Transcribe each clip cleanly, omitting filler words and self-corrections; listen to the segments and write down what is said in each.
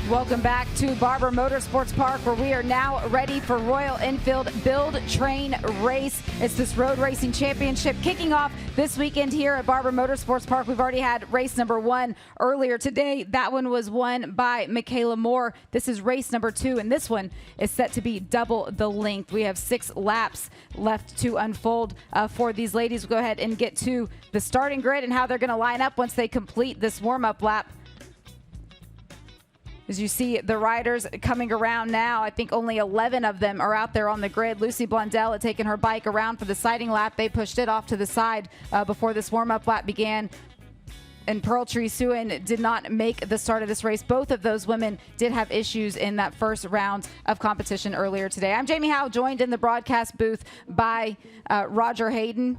Welcome back to Barber Motorsports Park, where we are now ready for Royal Enfield Build, Train, Race. It's this road racing championship kicking off this weekend here at Barber Motorsports Park. We've already had race number 1 earlier today. That one was won by Michaela Moore. This is race number 2, and this one is set to be double the length. We have 6 laps left to unfold for these ladies. We'll go ahead and get to the starting grid and how they're going to line up once they complete this warm-up lap. As you see the riders coming around now, I think only 11 of them are out there on the grid. Lucy Blondell had taken her bike around for the sighting lap. They pushed it off to the side before this warm-up lap began. And Pearl Tree-Suen did not make the start of this race. Both of those women did have issues in that first round of competition earlier today. I'm Jamie Howe, joined in the broadcast booth by Roger Hayden.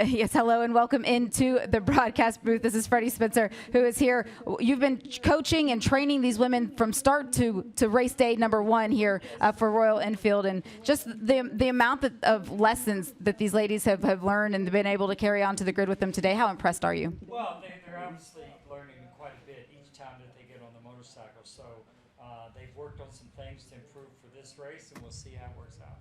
Yes, hello and welcome into the broadcast booth. This is Freddie Spencer, who is here. You've been coaching and training these women from start to race day number 1 here for Royal Enfield, and just the amount of lessons that these ladies have learned and been able to carry on to the grid with them today. How impressed are you? Well, they're obviously learning quite a bit each time that they get on the motorcycle. So they've worked on some things to improve for this race, and we'll see how it works out.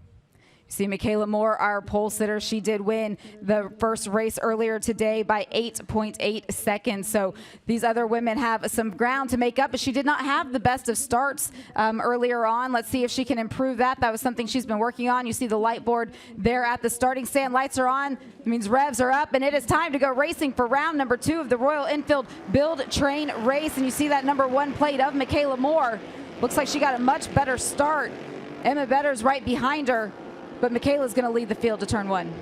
See Michaela Moore, our pole sitter. She did win the first race earlier today by 8.8 seconds. So these other women have some ground to make up, but she did not have the best of starts earlier on. Let's see if she can improve that. That was something she's been working on. You see the light board there at the starting stand. Lights are on. It means revs are up, and it is time to go racing for round number 2 of the Royal Enfield Build, Train, Race. And you see that number 1 plate of Michaela Moore. Looks like she got a much better start. Emma Better's right behind her. But Michaela's going to lead the field to turn 1.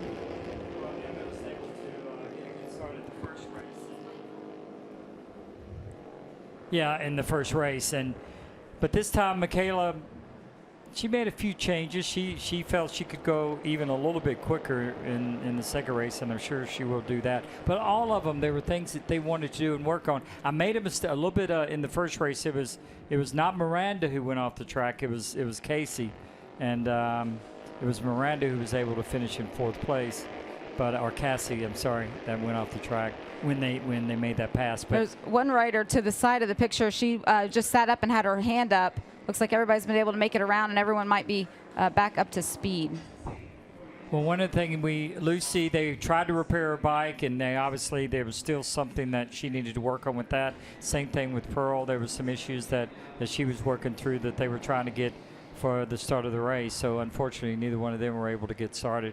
Yeah, in the first race, but this time Michaela, she made a few changes. She felt she could go even a little bit quicker in the second race, and I'm sure she will do that. But all of them, there were things that they wanted to do and work on. I made a mistake a little bit in the first race. It was not Miranda who went off the track. It was Casey, and it was Miranda who was able to finish in 4th place, or Cassie, I'm sorry, that went off the track when they made that pass. But there's one rider to the side of the picture. She just sat up and had her hand up. Looks like everybody's been able to make it around, and everyone might be back up to speed. Well, one of the things Lucy, they tried to repair her bike, and there was still something that she needed to work on with that. Same thing with Pearl. There was some issues that she was working through that they were trying to get for the start of the race. So unfortunately, neither one of them were able to get started.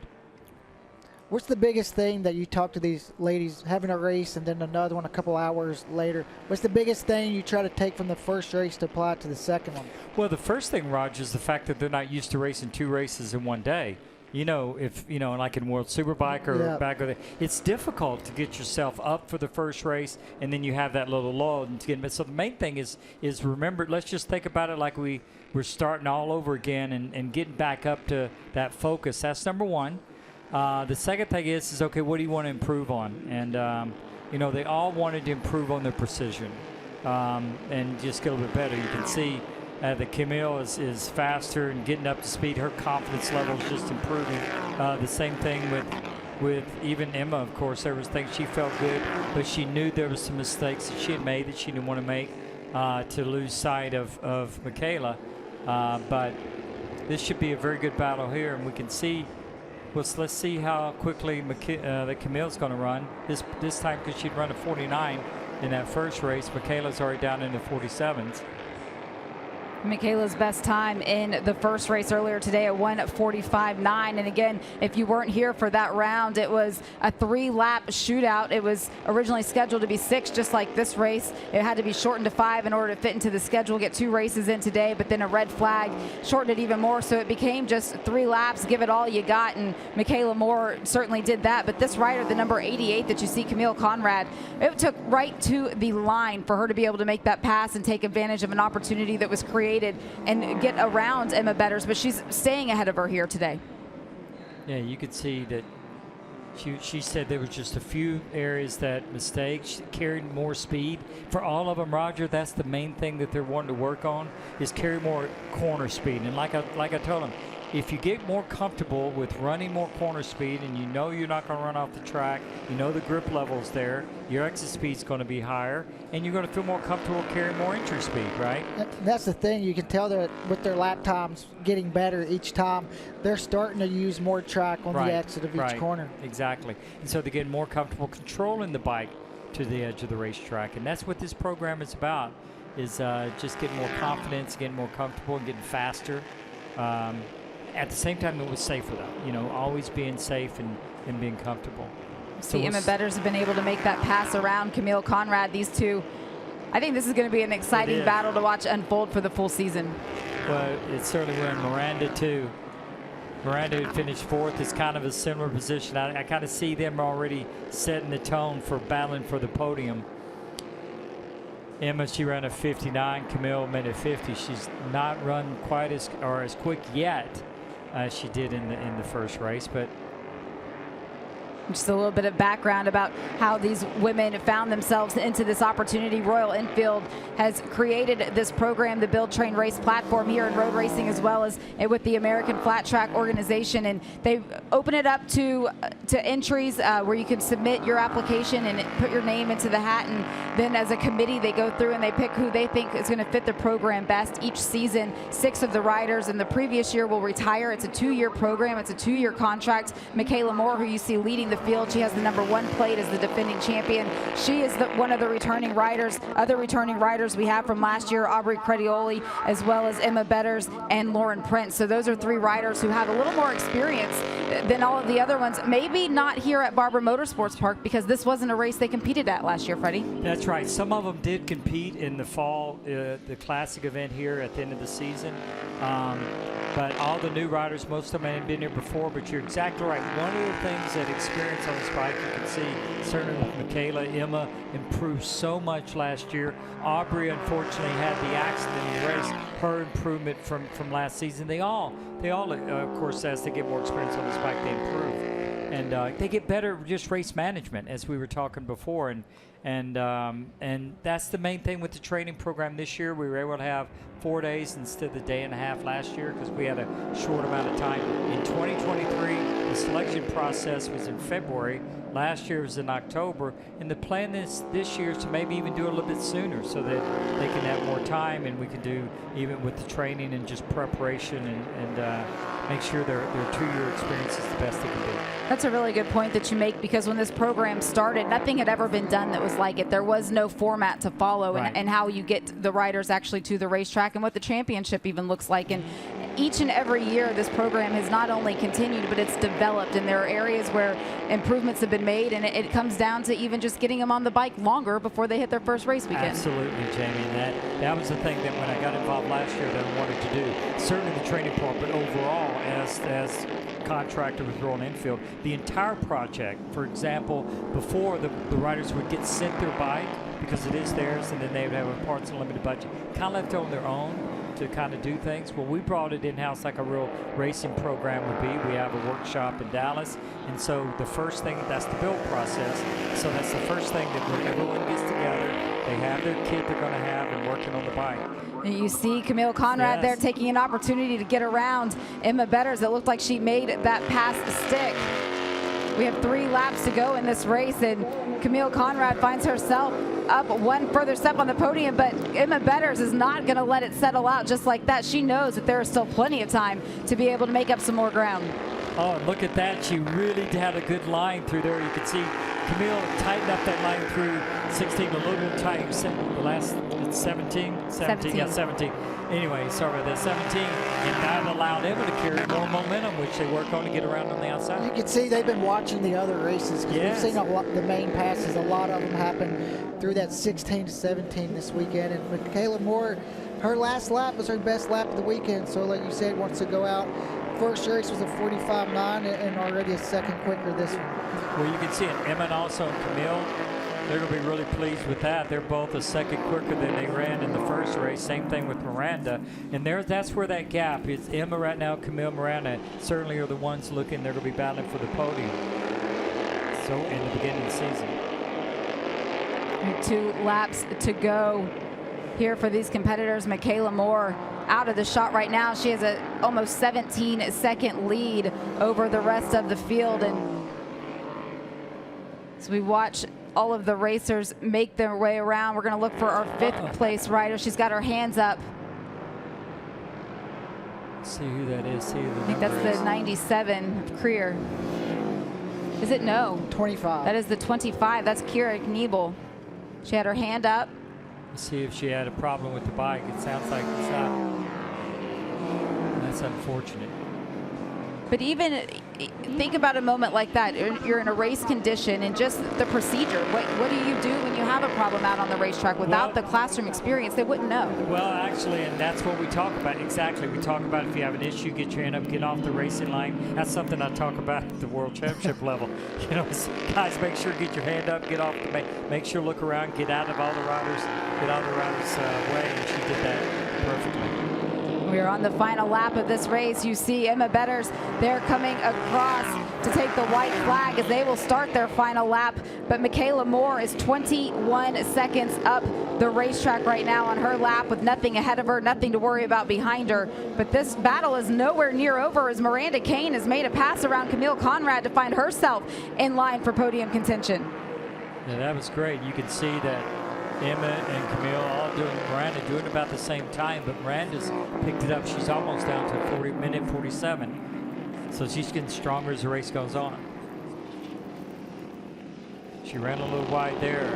What's the biggest thing that you talk to these ladies, having a race and then another one a couple hours later? What's the biggest thing you try to take from the first race to apply to the second one? Well, the first thing, Roger, is the fact that they're not used to racing 2 races in one day. Like in World Superbike or back there, it's difficult to get yourself up for the first race, and then you have that little lull. So the main thing is remember, let's just think about it like we're starting all over again and getting back up to that focus. That's number 1. The second thing is okay, what do you want to improve on? And they all wanted to improve on their precision and just get a little bit better. You can see that Camille is faster and getting up to speed. Her confidence level is just improving. The same thing with even Emma, of course. There was things she felt good, but she knew there was some mistakes that she had made that she didn't want to make to lose sight of Michaela. But this should be a very good battle here, and we can see. Let's see how quickly Camille's going to run this time, because she'd run a 49 in that first race. Michaela's already down in the 47s. Michaela's best time in the first race earlier today at 1:45.9. And again, if you weren't here for that round, it was a 3-lap shootout. It was originally scheduled to be 6, just like this race. It had to be shortened to 5 in order to fit into the schedule, get 2 races in today, but then a red flag shortened it even more, so it became just 3 laps, give it all you got, and Michaela Moore certainly did that. But this rider, the number 88 that you see, Camille Conrad, it took right to the line for her to be able to make that pass and take advantage of an opportunity that was created and get around Emma Betters, but she's staying ahead of her here today. Yeah, you could see that she said there was just a few areas that mistakes. She carried more speed. For all of them, Roger, that's the main thing that they're wanting to work on, is carry more corner speed. And like I told them, if you get more comfortable with running more corner speed and you know you're not going to run off the track, you know the grip level's there, your exit speed's going to be higher, and you're going to feel more comfortable carrying more entry speed, right? That's the thing. You can tell that with their lap times getting better each time, they're starting to use more track on the exit of each corner. Exactly. And so they're getting more comfortable controlling the bike to the edge of the racetrack. And that's what this program is about, is just getting more confidence, getting more comfortable, and getting faster. At the same time, it was safer, though. Always being safe and being comfortable. See, Emma Betters have been able to make that pass around Camille Conrad. These two, I think this is going to be an exciting battle to watch unfold for the full season. Well, it certainly will. Miranda, too. Miranda, who finished fourth, is kind of a similar position. I kind of see them already setting the tone for battling for the podium. Emma, she ran a 59. Camille made a 50. She's not run quite as quick yet as she did in the first race, but just a little bit of background about how these women found themselves into this opportunity. Royal Enfield has created this program, the Build, Train, Race platform here in road racing, as well as with the American Flat Track organization. And they open it up to entries where you can submit your application and put your name into the hat. And then as a committee, they go through and they pick who they think is going to fit the program best. Each season, 6 of the riders in the previous year will retire. It's a 2-year program. It's a 2-year contract. Michaela Moore, who you see leading the field, she has the #1 plate as the defending champion. She is one of the returning riders. Other returning riders we have from last year, Aubrey Credioli, as well as Emma Betters and Lauren Prince. So those are 3 riders who have a little more experience than all of the other ones. Maybe not here at Barber Motorsports Park, because this wasn't a race they competed at last year, Freddie. That's right. Some of them did compete in the fall, the classic event here at the end of the season. But all the new riders, most of them hadn't been here before, but you're exactly right. One of the things that experience on this bike, you can see, certainly with Michaela, Emma improved so much last year. Aubrey, unfortunately, had the accident in the race. Her improvement from last season. They all, of course, as they get more experience on this bike, they improve. And they get better just race management, as we were talking before. And that's the main thing with the training program this year. We were able to have 4 days instead of the day and a half last year because we had a short amount of time. In 2023, the selection process was in February. Last year was in October. And the plan this year is to maybe even do it a little bit sooner so that they can have more time and we can do even with the training and just preparation and make sure their 2-year experience is the best they can be. That's a really good point that you make, because when this program started, nothing had ever been done that was like it. There was no format to follow and how you get the riders actually to the racetrack and what the championship even looks like. And each and every year, this program has not only continued, but it's developed. And there are areas where improvements have been made, and it comes down to even just getting them on the bike longer before they hit their first race weekend. Absolutely, Jamie. That was the thing that when I got involved last year that I wanted to do. Certainly the training part, but overall, as contractor with Royal Enfield, the entire project, for example, before the riders would get sent their bike because it is theirs, and then they would have a parts and limited budget, kind of left on their own to kind of do things. Well, we brought it in-house like a real racing program would be. We have a workshop in Dallas, and so the first thing, that's the build process. So that's the first thing that when everyone gets together, they have their kit they're going to have and working on the bike. And you see Camille Conrad there taking an opportunity to get around Emma Betters. It looked like she made that pass stick. We have 3 laps to go in this race, and Camille Conrad finds herself up 1 further step on the podium, but Emma Betters is not going to let it settle out just like that. She knows that there is still plenty of time to be able to make up some more ground. Oh, and look at that. She really had a good line through there. You can see Camille tightened up that line through 16 a little bit tight. The last 17? 17. Yeah, 17. Anyway, sorry about that, 17. And that allowed Emma to carry more momentum, which they work on to get around on the outside. You can see they've been watching the other races. We've seen the main passes. A lot of them happen through that 16 to 17 this weekend. And Michaela Moore, her last lap was her best lap of the weekend. So like you said, wants to go out. First race was a 45.9 and already a second quicker this one. Well, you can see it. Emma and also Camille, they're going to be really pleased with that. They're both a second quicker than they ran in the first race. Same thing with Miranda. And that's where that gap is. Emma right now, Camille, Miranda certainly are the ones looking. They're going to be battling for the podium. So in the beginning of the season. 2 laps to go here for these competitors. Michaela Moore out of the shot right now. She has a almost 17-second lead over the rest of the field. And so we watch all of the racers make their way around. We're going to look for our 5th place rider. She's got her hands up. See who that is. See who the I think that's the 97 of Creer. Is it? No. 25. That is the 25. That's Kira Kniebel. She had her hand up. Let's see if she had a problem with the bike. It sounds like it's not. That's unfortunate. But even think about a moment like that. You're in a race condition and just the procedure. What do you do when you have a problem out on the racetrack? Without the classroom experience, they wouldn't know. Well, actually, and that's what we talk about. Exactly. We talk about if you have an issue, get your hand up, get off the racing line. That's something I talk about at the World Championship level. You know, guys, make sure get your hand up, get off the make sure look around, get out of all the riders, get out of the riders' way, and she did that perfectly. We are on the final lap of this race. You see Emma Betters, they're coming across to take the white flag as they will start their final lap. But Michaela Moore is 21 seconds up the racetrack right now on her lap with nothing ahead of her, nothing to worry about behind her. But this battle is nowhere near over as Miranda Kane has made a pass around Camille Conrad to find herself in line for podium contention. Yeah, that was great. You can see that Emma and Camille all Miranda doing about the same time, but Miranda's picked it up. She's almost down to minute 47. So she's getting stronger as the race goes on. She ran a little wide there.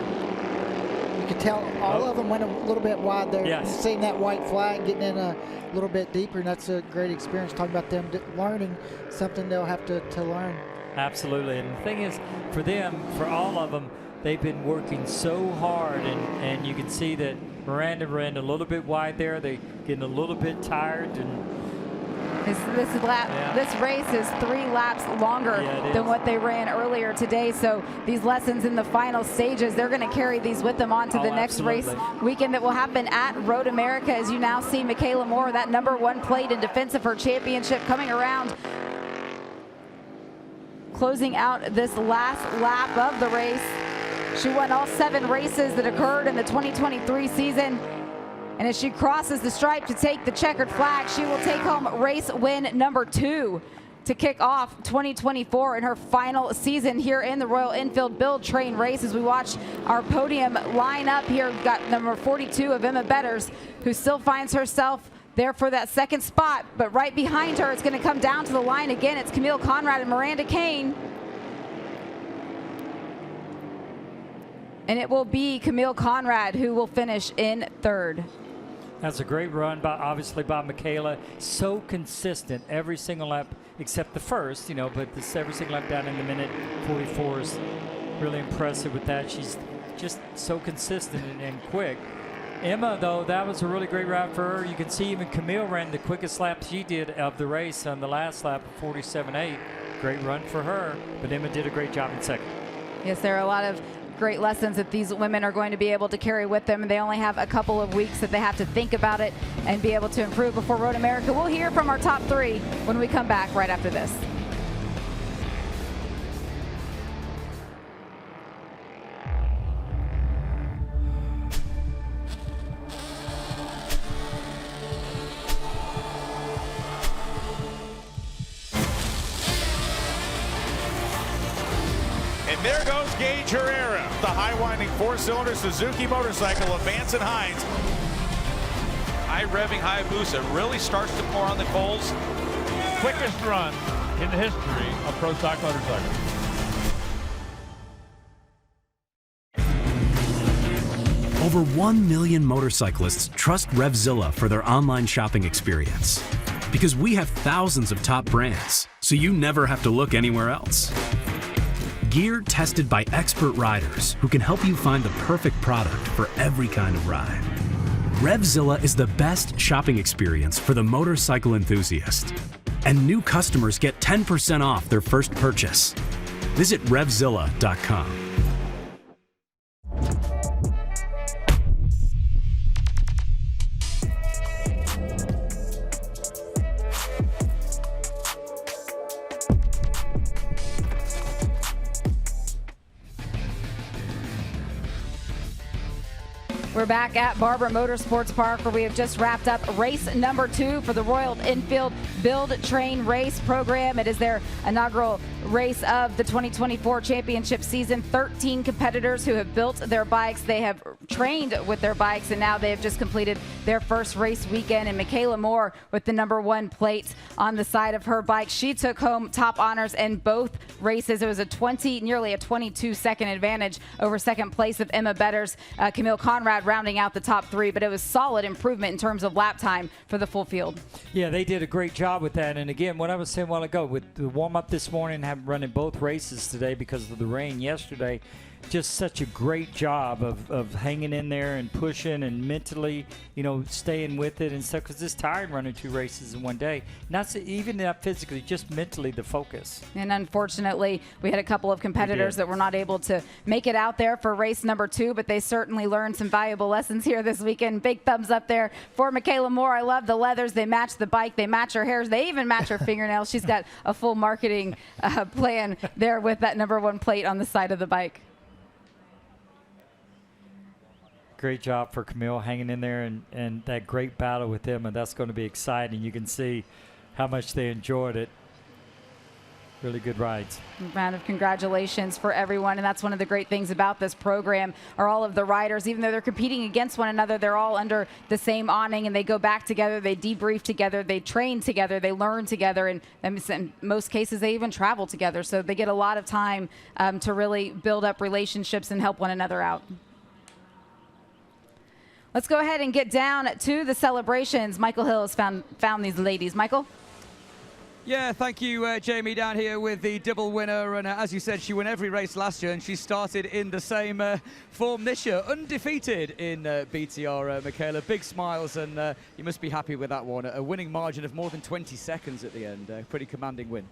You could tell all of them went a little bit wide there. Yes. Seeing that white flag, getting in a little bit deeper, and that's a great experience. Talking about them learning something they'll have to learn. Absolutely. And the thing is, for them, for all of them, they've been working so hard, and you can see that Miranda ran a little bit wide there. They're getting a little bit tired. And this race is 3 laps longer than what they ran earlier today. So these lessons in the final stages, they're going to carry these with them on to the next race weekend that will happen at Road America. As you now see Michaela Moore, that #1 plate in defense of her championship, coming around, closing out this last lap of the race. She won all 7 races that occurred in the 2023 season. And as she crosses the stripe to take the checkered flag, she will take home race win #2 to kick off 2024 in her final season here in the Royal Enfield Build Train race. As we watch our podium line up here, we've got number 42 of Emma Betters, who still finds herself there for that 2nd spot. But right behind her, it's going to come down to the line again. It's Camille Conrad and Miranda Kane. And it will be Camille Conrad who will finish in 3rd. That's a great run, obviously by Michaela. So consistent every single lap except the first, you know, but this every single lap down in the minute 44 is really impressive with that. She's just so consistent and quick. Emma, though, that was a really great route for her. You can see even Camille ran the quickest lap she did of the race on the last lap of 47.8. Great run for her, but Emma did a great job in 2nd. Yes, there are a lot of great lessons that these women are going to be able to carry with them. They only have a couple of weeks that they have to think about it and be able to improve before Road America. We'll hear from our top 3 when we come back right after this. And there goes Gage Herrera, the high-winding 4-cylinder Suzuki motorcycle of Vance and Hines. High-revving Hayabusa really starts to pour on the coals. Quickest run in the history of pro stock motorcycles. Over 1 million motorcyclists trust RevZilla for their online shopping experience. Because we have thousands of top brands, so you never have to look anywhere else. Gear tested by expert riders who can help you find the perfect product for every kind of ride. RevZilla is the best shopping experience for the motorcycle enthusiast. And new customers get 10% off their first purchase. Visit RevZilla.com. We're back at Barber Motorsports Park, where we have just wrapped up race number 2 for the Royal Enfield Build Train Race program. It is their inaugural race of the 2024 championship season. 13 competitors who have built their bikes. They have trained with their bikes, and now they have just completed their first race weekend. And Michaela Moore with the #1 plate on the side of her bike. She took home top honors in both races. It was nearly a 22-second advantage over second place of Emma Betters. Camille Conrad rounding out the top 3, but it was solid improvement in terms of lap time for the full field. Yeah, they did a great job with that. And again, what I was saying a while ago, with the warm-up this morning, running both races today because of the rain yesterday, just such a great job of hanging in there and pushing and mentally, staying with it and stuff, because it's tired running 2 races in one day. Not even not physically, just mentally, the focus. And unfortunately, we had a couple of competitors that were not able to make it out there for race number 2, but they certainly learned some valuable lessons here this weekend. Big thumbs up there for Michaela Moore. I love the leathers. They match the bike. They match her hairs. They even match her fingernails. She's got a full marketing plan there with that #1 plate on the side of the bike. Great job for Camille hanging in there, and that great battle with them, and that's going to be exciting. You can see how much they enjoyed it. Really good rides. Round of congratulations for everyone, and that's one of the great things about this program are all of the riders, even though they're competing against one another, they're all under the same awning, and they go back together, they debrief together, they train together, they learn together, and in most cases they even travel together, so they get a lot of time to really build up relationships and help one another out. Let's go ahead and get down to the celebrations. Michael Hill has found these ladies. Michael? Yeah, thank you, Jamie, down here with the double winner. And as you said, she won every race last year, and she started in the same form this year, undefeated in BTR, Michaela. Big smiles, and you must be happy with that one. A winning margin of more than 20 seconds at the end. Pretty commanding win.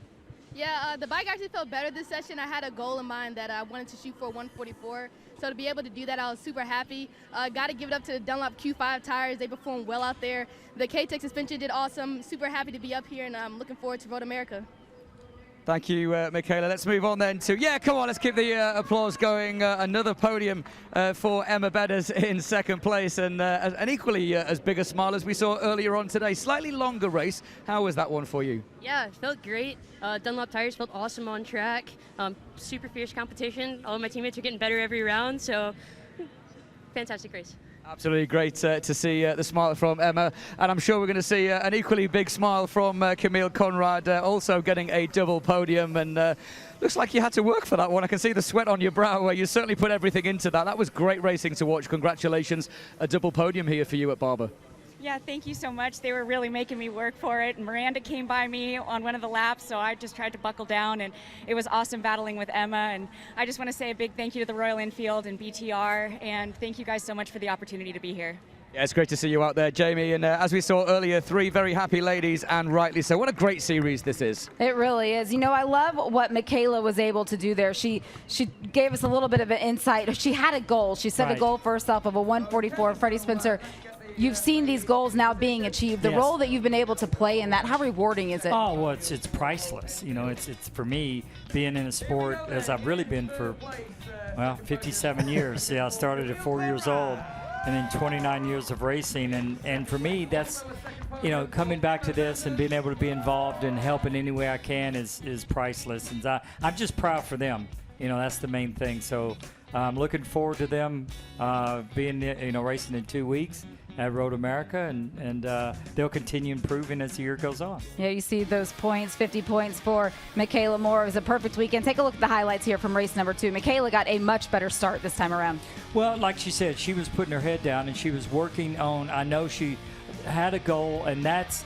Yeah, the bike actually felt better this session. I had a goal in mind that I wanted to shoot for 144. So to be able to do that, I was super happy. Got to give it up to the Dunlop Q5 tires. They performed well out there. The K-Tech suspension did awesome. Super happy to be up here, and I'm looking forward to MotoAmerica. Thank you, Michaela. Let's move on then to, come on, let's keep the applause going. Another podium for Emma Betters in second place, and an equally as big a smile as we saw earlier on today. Slightly longer race. How was that one for you? Yeah, it felt great. Dunlop tires felt awesome on track. Super fierce competition. All of my teammates are getting better every round, so fantastic race. Absolutely great to see the smile from Emma, and I'm sure we're going to see an equally big smile from Camille Conrad, also getting a double podium, and looks like you had to work for that one. I can see the sweat on your brow. You certainly put everything into that. That was great racing to watch. Congratulations, a double podium here for you at Barber. Yeah, thank you so much. They were really making me work for it. Miranda came by me on one of the laps, so I just tried to buckle down, and it was awesome battling with Emma. And I just want to say a big thank you to the Royal Enfield and BTR, and thank you guys so much for the opportunity to be here. Yeah, it's great to see you out there, Jamie. And as we saw earlier, 3 very happy ladies, and rightly so. What a great series this is. It really is. I love what Michaela was able to do there. She gave us a little bit of an insight. She had a goal. She set a goal for herself of a 144. Freddie Spencer, you've seen these goals now being achieved. The role that you've been able to play in that, how rewarding is it? Oh, well, it's priceless. It's for me, being in a sport as I've really been for, 57 years. Yeah, I started at 4 years old, and then 29 years of racing. And for me, that's, coming back to this and being able to be involved and help in any way I can is priceless. And I'm just proud for them. That's the main thing. So I'm looking forward to them being, racing in 2 weeks at MotoAmerica, and they'll continue improving as the year goes on. Yeah, you see those points, 50 points for Michaela Moore. It was a perfect weekend. Take a look at the highlights here from race number 2. Michaela got a much better start this time around. Well, like she said, she was putting her head down, and she was working on, I know she had a goal, and that's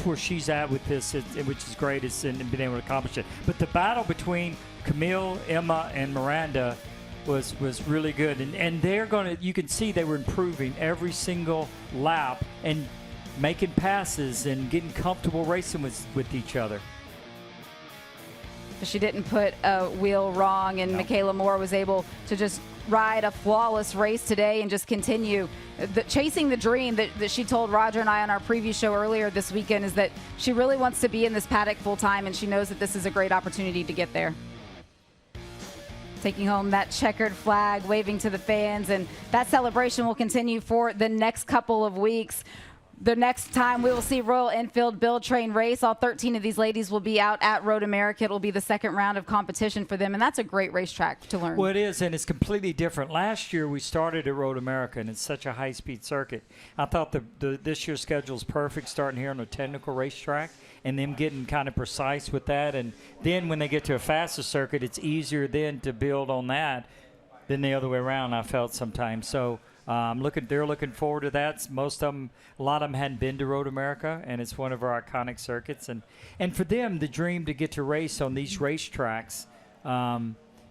where she's at with this, which is great, and being able to accomplish it. But the battle between Camille, Emma, and Miranda was really good, and they're going to, you can see they were improving every single lap and making passes and getting comfortable racing with each other. She didn't put a wheel wrong, and Michaela Moore was able to just ride a flawless race today and just continue chasing the dream that she told Roger and I on our preview show earlier this weekend, is that she really wants to be in this paddock full time, and she knows that this is a great opportunity to get there. taking home that checkered flag, waving to the fans, and that celebration will continue for the next couple of weeks. The next time we will see Royal Enfield Build Train race, all 13 of these ladies will be out at Road America. It will be the second round of competition for them, and that's a great racetrack to learn. Well, it is, and it's completely different. Last year we started at Road America, and it's such a high-speed circuit. I thought this year's schedule is perfect, starting here on a technical racetrack, and them getting kind of precise with that. And then when they get to a faster circuit, it's easier then to build on that than the other way around, I felt sometimes. So they're looking forward to that. Most of them, a lot of them hadn't been to Road America, and it's one of our iconic circuits. And for them, the dream to get to race on these racetracks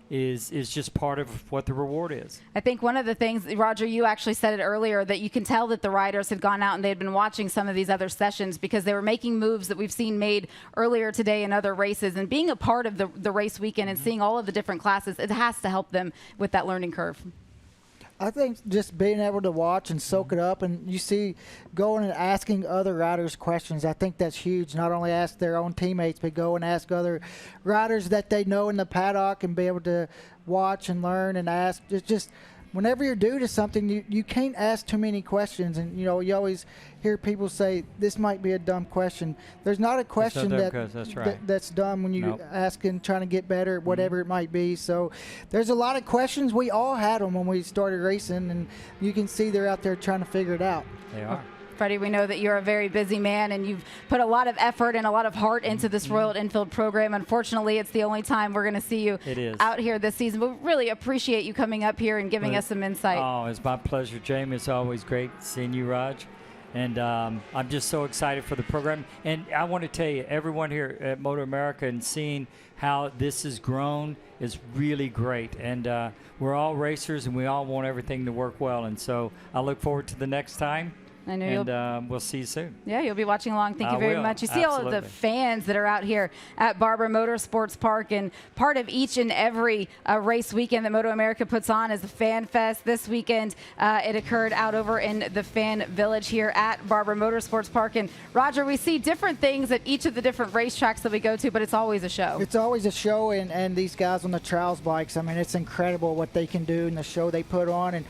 is just part of what the reward is. I think one of the things, Roger, you actually said it earlier, that you can tell that the riders had gone out and they had been watching some of these other sessions because they were making moves that we've seen made earlier today in other races. And being a part of the race weekend and seeing all of the different classes, it has to help them with that learning curve. I think just being able to watch and soak it up, and you see going and asking other riders questions, I think that's huge. Not only ask their own teammates, but go and ask other riders that they know in the paddock and be able to watch and learn and ask. It's just whenever you're due to something, you can't ask too many questions. And, you know, you always hear people say, this might be a dumb question. There's not a question that's dumb when you ask and trying to get better, whatever it might be. So there's a lot of questions. We all had them when we started racing, and you can see they're out there trying to figure it out. They are. Freddie, we know that you're a very busy man and you've put a lot of effort and a lot of heart into this Royal Enfield program. Unfortunately, it's the only time we're going to see you out here this season. But we really appreciate you coming up here and giving us some insight. Oh, it's my pleasure, Jamie. It's always great seeing you, Raj. And I'm just so excited for the program. And I want to tell you, everyone here at MotoAmerica and seeing how this has grown is really great. And we're all racers and we all want everything to work well. And so I look forward to the next time. And we'll see you soon. Yeah, you'll be watching along. Thank you very much. You see all of the fans that are out here at Barber Motorsports Park, and part of each and every race weekend that MotoAmerica puts on is the Fan Fest. This weekend, it occurred out over in the Fan Village here at Barber Motorsports Park. And Roger, we see different things at each of the different racetracks that we go to, but it's always a show. It's always a show, and these guys on the trials bikes, I mean, it's incredible what they can do and the show they put on. And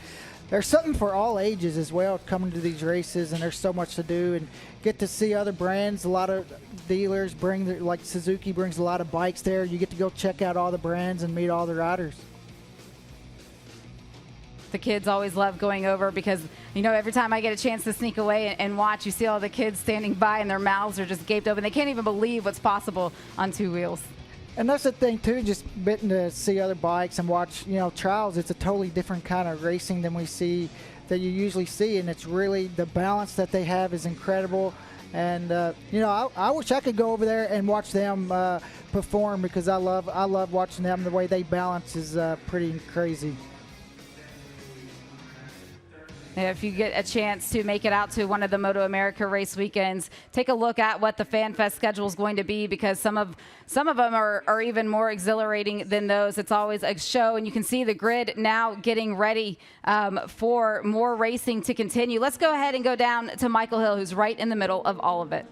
there's something for all ages as well coming to these races, and there's so much to do and get to see other brands. A lot of dealers bring, like Suzuki brings a lot of bikes there. You get to go check out all the brands and meet all the riders. The kids always love going over because, you know, every time I get a chance to sneak away and watch, you see all the kids standing by and their mouths are just gaped open. They can't even believe what's possible on two wheels. And that's the thing, too, just getting to see other bikes and watch, you know, trials. It's a totally different kind of racing than we see, that you usually see. And it's really, the balance that they have is incredible. And, you know, I wish I could go over there and watch them perform because I love watching them. The way they balance is pretty crazy. If you get a chance to make it out to one of the MotoAmerica race weekends, take a look at what the Fan Fest schedule is going to be, because some of them are even more exhilarating than those. It's always a show, and you can see the grid now getting ready for more racing to continue. Let's go ahead and go down to Michael Hill, who's right in the middle of all of it.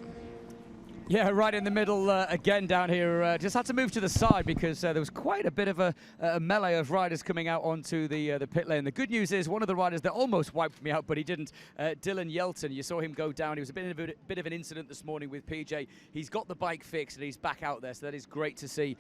Yeah, right in the middle again down here. Just had to move to the side because there was quite a bit of a melee of riders coming out onto the pit lane. The good news is one of the riders that almost wiped me out, but he didn't, Dylan Yelton. You saw him go down. He was a bit of an incident this morning with PJ. He's got the bike fixed and he's back out there, so that is great to see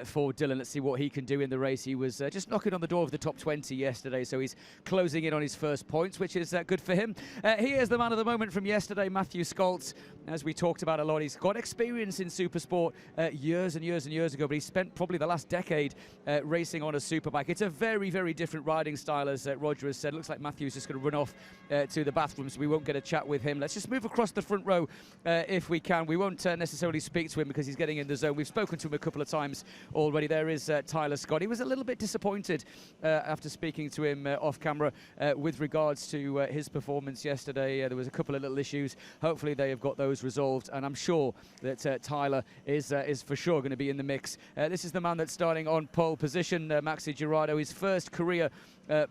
for Dylan. Let's see what he can do in the race. He was just knocking on the door of the top 20 yesterday, so he's closing in on his first points, which is good for him. Here's the man of the moment from yesterday, Matthew Scholz. As we talked about a lot, he's got experience in Supersport years and years and years ago, but he spent probably the last decade racing on a superbike. It's a very, very different riding style, as Roger has said. Looks like Matthew's just going to run off to the bathroom, so we won't get a chat with him. Let's just move across the front row if we can. We won't necessarily speak to him because he's getting in the zone. We've spoken to him a couple of times already. There is Tyler Scott. He was a little bit disappointed after speaking to him off camera with regards to his performance yesterday. There was a couple of little issues. Hopefully they have got those resolved, and I'm sure that Tyler is for sure going to be in the mix. This is the man that's starting on pole position, Maxi Girardo, his first career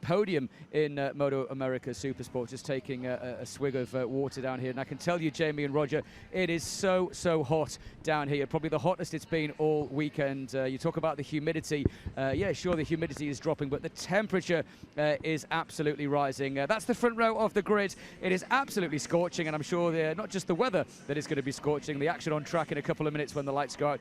podium in MotoAmerica Supersport, just taking a swig of water down here. And I can tell you, Jamie and Roger, it is so hot down here, probably the hottest it's been all weekend. You talk about the humidity. Yeah, sure, the humidity is dropping, but the temperature is absolutely rising. That's the front row of the grid. It is absolutely scorching, and I'm sure not just the weather that is going to be scorching, the action on track in a couple of minutes when the lights go out